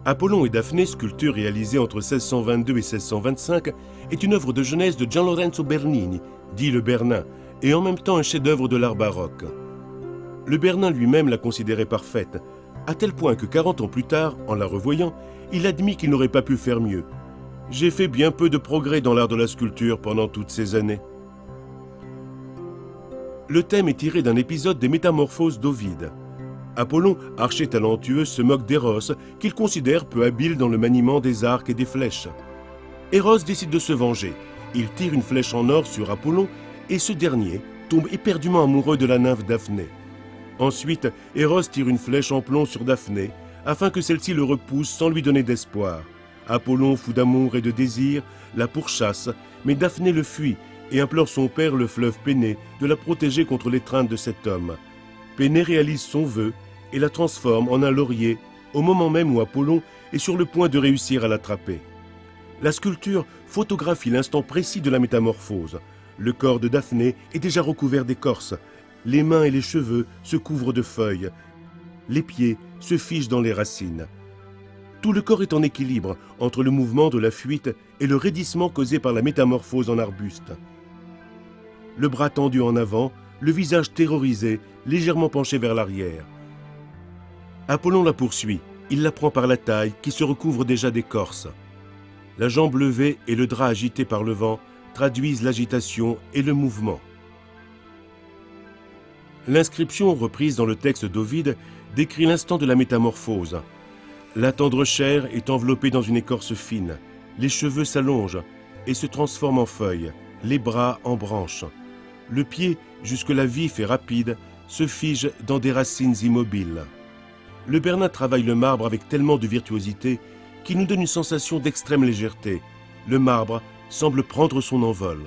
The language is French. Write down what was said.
Apollon et Daphné, sculpture réalisée entre 1622 et 1625, est une œuvre de jeunesse de Gian Lorenzo Bernini, dit le Bernin, et en même temps un chef-d'œuvre de l'art baroque. Le Bernin lui-même la considérait parfaite, à tel point que 40 ans plus tard, en la revoyant, il admit qu'il n'aurait pas pu faire mieux. « J'ai fait bien peu de progrès dans l'art de la sculpture pendant toutes ces années. » Le thème est tiré d'un épisode des Métamorphoses d'Ovide. Apollon, archer talentueux, se moque d'Éros, qu'il considère peu habile dans le maniement des arcs et des flèches. Éros décide de se venger. Il tire une flèche en or sur Apollon et ce dernier tombe éperdument amoureux de la nymphe Daphné. Ensuite, Éros tire une flèche en plomb sur Daphné afin que celle-ci le repousse sans lui donner d'espoir. Apollon, fou d'amour et de désir, la pourchasse, mais Daphné le fuit et implore son père, le fleuve Pénée, de la protéger contre l'étreinte de cet homme. Pénée réalise son vœu et la transforme en un laurier au moment même où Apollon est sur le point de réussir à l'attraper. La sculpture photographie l'instant précis de la métamorphose. Le corps de Daphné est déjà recouvert d'écorce, les mains et les cheveux se couvrent de feuilles, les pieds se figent dans les racines. Tout le corps est en équilibre entre le mouvement de la fuite et le raidissement causé par la métamorphose en arbuste. Le bras tendu en avant, le visage terrorisé, légèrement penché vers l'arrière. Apollon la poursuit, il la prend par la taille qui se recouvre déjà d'écorce. La jambe levée et le drap agité par le vent traduisent l'agitation et le mouvement. L'inscription reprise dans le texte d'Ovide décrit l'instant de la métamorphose. La tendre chair est enveloppée dans une écorce fine, les cheveux s'allongent et se transforment en feuilles, les bras en branches. Le pied, jusque-là vif et rapide, se fige dans des racines immobiles. Le Bernin travaille le marbre avec tellement de virtuosité qu'il nous donne une sensation d'extrême légèreté. Le marbre semble prendre son envol.